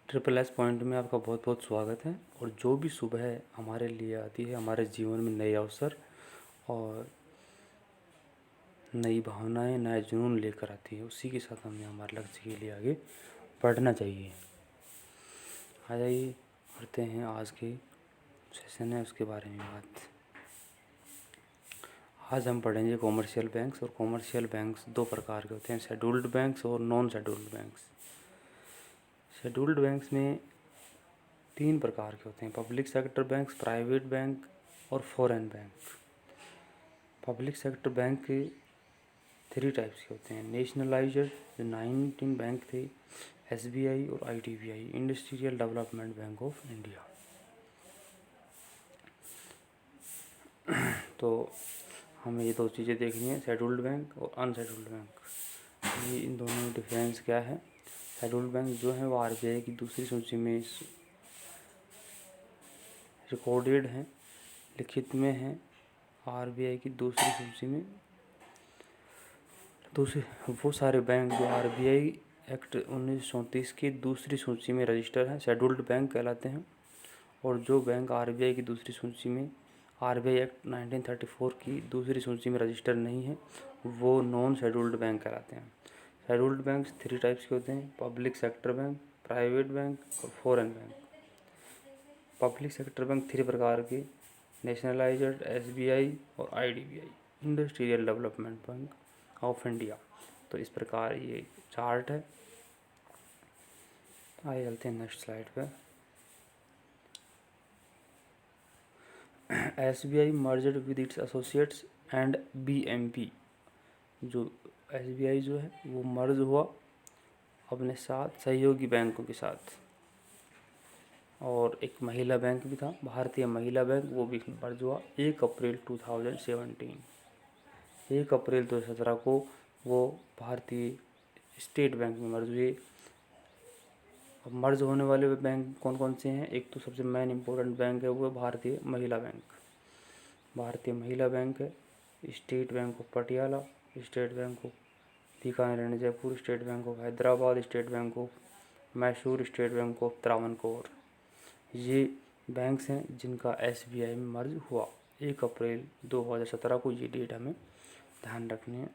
Triple S point में आपका बहुत बहुत स्वागत है। और जो भी सुबह हमारे लिए आती है, हमारे जीवन में नए अवसर और नई भावनाएं, नए जुनून लेकर आती है, उसी के साथ हमें हमारे लक्ष्य के लिए आगे बढ़ना चाहिए। आ जाइए करते हैं आज के सेशन है उसके बारे में बात। आज हम पढ़ेंगे कॉमर्शियल बैंक्स। और कॉमर्शियल बैंक्स दो प्रकार के होते हैं, शेड्यूल्ड बैंक्स और non scheduled banks. Scheduled banks में तीन प्रकार के होते हैं, public sector banks, private bank और foreign bank. Public sector bank के थ्री टाइप्स के होते हैं, नेशनलाइज्ड जो 19 बैंक थे, एसबीआई और IDBI, industrial development bank of India. तो हमें ये दो चीज़ें देखनी है, शेड्यूल्ड बैंक और अनशेड्यूल्ड बैंक। ये इन दोनों में डिफरेंस क्या है। शेड्यूल्ड बैंक जो है वो आरबीआई की दूसरी सूची में रिकॉर्डेड हैं, लिखित में हैं। आरबीआई की दूसरी सूची में दूसरे वो सारे बैंक जो आरबीआई एक्ट 1934 की दूसरी सूची में रजिस्टर हैं, शेड्यूल्ड बैंक कहलाते हैं। और जो बैंक आरबीआई की दूसरी सूची में आरबीआई एक्ट 1934 की दूसरी सूची में रजिस्टर नहीं है, वो नॉन शेड्यूल्ड बैंक कहलाते हैं। शेड्यूल्ड बैंक थ्री टाइप्स के होते हैं, public sector bank, private bank और foreign bank. Public sector bank three प्रकार के, नेशनलाइज्ड, एसबीआई और IDBI, industrial development bank of India. तो इस प्रकार ये चार्ट है। आइए चलते हैं नेक्स्ट स्लाइड पे। SBI merged with its associates and BMP. जो एसबीआई जो है वो मर्ज हुआ अपने साथ सहयोगी बैंकों के साथ। और एक महिला बैंक भी था, भारतीय महिला बैंक, वो भी मर्ज हुआ 1 अप्रैल 2017। 1 अप्रैल 2017 को वो भारतीय स्टेट बैंक में मर्ज हुए। अब मर्ज होने वाले बैंक कौन कौन से हैं, एक तो सबसे मेन इम्पोर्टेंट बैंक है वो भारतीय महिला बैंक। भारतीय महिला बैंक है state bank of Patiala, state bank of Bikaner and Jaipur, state bank of Hyderabad, state bank of Mysore, state bank of Travancore. ये बैंक्स हैं जिनका एसबीआई में मर्ज हुआ 1 अप्रैल 2017 को। ये डेट हमें ध्यान रखनी है।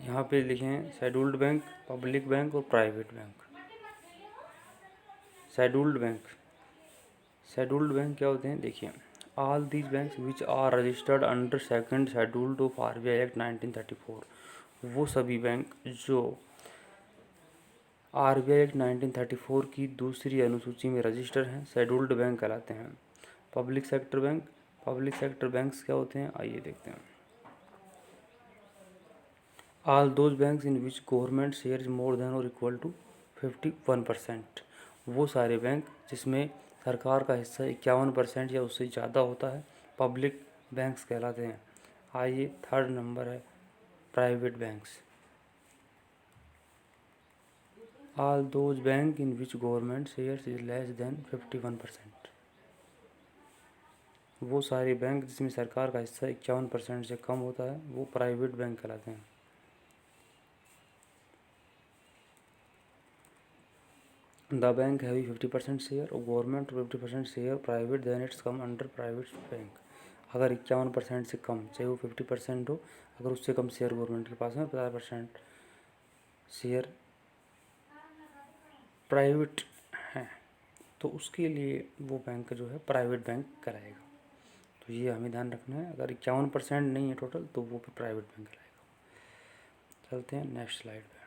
यहाँ पे लिखें शेड्यूल्ड बैंक, पब्लिक बैंक और private bank. Scheduled bank, scheduled bank क्या होते हैं देखिए, all these banks which are registered under second scheduled of RBI act 1934। वो सभी बैंक जो आरबीआई एक्ट 1934 की दूसरी अनुसूची में रजिस्टर हैं, शेड्यूल्ड बैंक कहलाते हैं। Public sector bank, public sector banks क्या होते हैं आइए देखते हैं। All those banks in which government share more than और इक्वल टू 51%। वो सारे बैंक जिसमें सरकार का हिस्सा 51% या उससे ज़्यादा होता है, पब्लिक बैंक्स कहलाते हैं। आइए थर्ड नंबर है private banks. All those bank in which government shares is less than 51%। वो सारे बैंक जिसमें सरकार का हिस्सा 51% से कम होता है, वो प्राइवेट बैंक कहलाते हैं। द बैंक हैवी 50% शेयर और government 50% share private, then it's come under private bank. अगर 51% से कम, चाहे वो 50% हो, अगर उससे कम शेयर गवर्नमेंट के पास है, 50% शेयर प्राइवेट हैं, तो उसके लिए वो बैंक जो है प्राइवेट बैंक कराएगा। तो ये हमें ध्यान रखना है, अगर 51% नहीं है टोटल तो वो फिर प्राइवेट बैंक कराएगा। चलते हैं नेक्स्ट स्लाइड पे।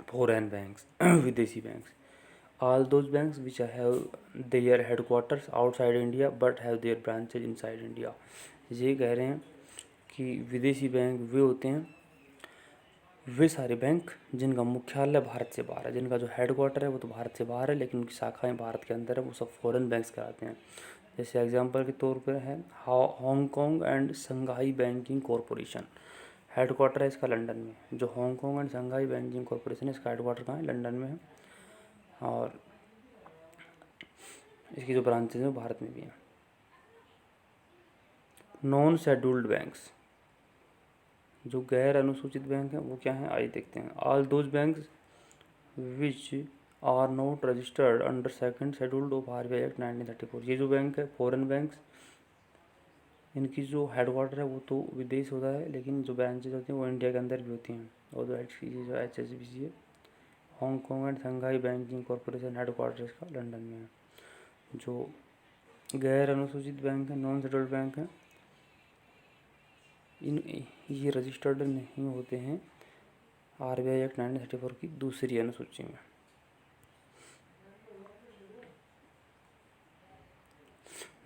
फॉरेन बैंक्स विदेशी banks, all those banks which have their headquarters outside India but have their branches inside India. ये कह रहे हैं कि विदेशी बैंक वे होते हैं, वे सारे बैंक जिनका मुख्यालय भारत से बाहर है, जिनका जो हेडक्वार्टर है वो तो भारत से बाहर है लेकिन उनकी शाखाएं भारत के अंदर है, वो सब फॉरेन बैंक्स कहलाते हैं। जैसे एग्जांपल के तौर पर है Hong Kong and Shanghai banking corporation, headquarter है इसका लंदन में। जो Hong Kong and Shanghai banking corporation है इसका हेडक्वार्टर कहाँ है? लंदन में है। और इसकी जो ब्रांचेज हैं वो भारत में भी हैं। नॉन शेड्यूल्ड बैंक्स, जो गैर अनुसूचित बैंक हैं वो क्या हैं? आइए देखते हैं। All those banks which are not registered under second scheduled of RBI act 1934। ये जो बैंक है फॉरेन बैंक्स, इनकी जो हेडक्वार्टर है वो तो विदेश होता है, लेकिन जो ब्रांचेज होती हैं वो इंडिया के अंदर भी होती हैं। और जो HSBC है, Hong Kong and Shanghai banking corporation, headquarter इसका लंदन में है। जो गैर अनुसूचित बैंक है, नॉन शेड्यूल्ड बैंक है, ये रजिस्टर्ड नहीं होते हैं आरबीआई एक्ट 1934 की दूसरी अनुसूची में।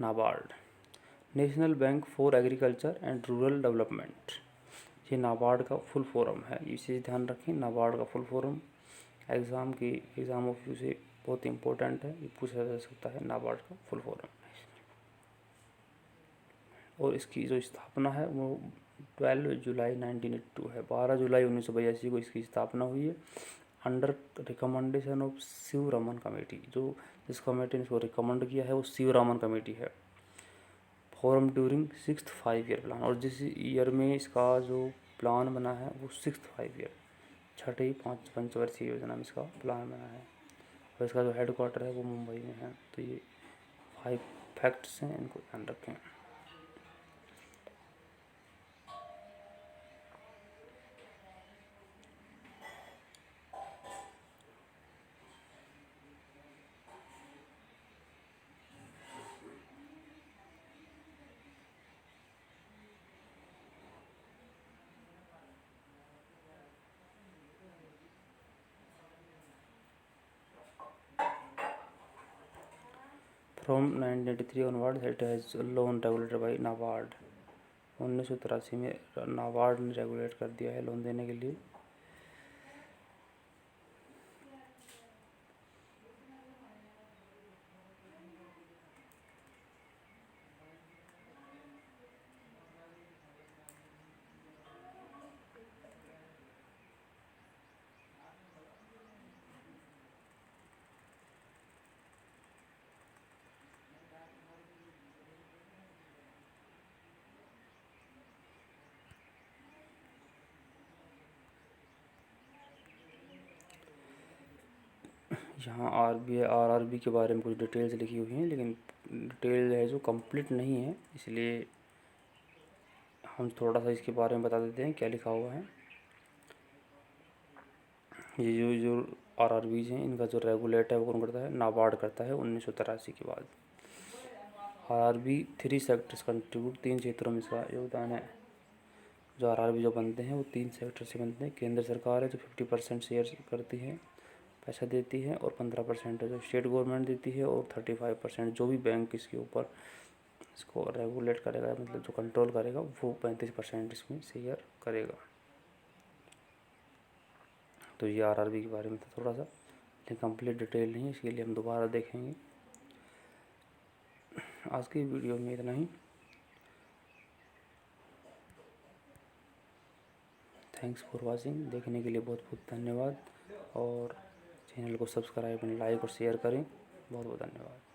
NABARD, national bank for agriculture and rural development, ये नाबार्ड का फुल फॉर्म है। इसे ध्यान रखें, नाबार्ड का full form exam of you से बहुत इंपॉर्टेंट है, ये पूछा जा सकता है नाबार्ड का फुल फॉर्म। और इसकी जो स्थापना है वो 12 जुलाई 1982 है। 12 जुलाई 1982 को इसकी स्थापना हुई है under recommendation of Sivaraman committee. जो जिस कमेटी ने इसको रिकमेंड किया है वो शिवरामन कमेटी है। Form during 6th 5 year plan, और जिस ईयर में इसका जो प्लान बना है वो 6th 5 ईयर, छठी पंचवर्षीय योजना में इसका प्लान बना है। और इसका जो हेडक्वार्टर है वो मुंबई में है। तो ये 5 फैक्ट्स हैं, इनको ध्यान रखें। From 1983 onward it has loan regulated by NABARD. 1983 में नाबार्ड ने रेगुलेट कर दिया है लोन देने के लिए। यहाँ RRB के बारे में कुछ डिटेल्स लिखी हुई हैं, लेकिन डिटेल है जो कंप्लीट नहीं है, इसलिए हम थोड़ा सा इसके बारे में बता देते हैं क्या लिखा हुआ है। ये जो RRBs हैं इनका जो रेगुलेट है वो कौन करता है? नाबार्ड करता है 1983 के बाद। RRB 3 सेक्टर्स कंट्रीब्यूट, 3 क्षेत्रों में इसका योगदान है। जो RRB जो बनते हैं वो 3 सेक्टर से बनते हैं। केंद्र सरकार है जो 50% शेयर करती है, पैसा देती है, और 15% जो स्टेट गवर्नमेंट देती है, और 35% जो भी बैंक इसके ऊपर इसको रेगुलेट करेगा, मतलब जो कंट्रोल करेगा, वो 35% इसमें शेयर करेगा। तो ये RRB के बारे में था थोड़ा सा, लेकिन कंप्लीट डिटेल नहीं है, इसके लिए हम दोबारा देखेंगे। आज की वीडियो में इतना ही। थैंक्स फॉर वॉचिंग, देखने के लिए बहुत बहुत धन्यवाद। और चैनल को सब्सक्राइब एंड लाइक और शेयर करें। बहुत बहुत धन्यवाद।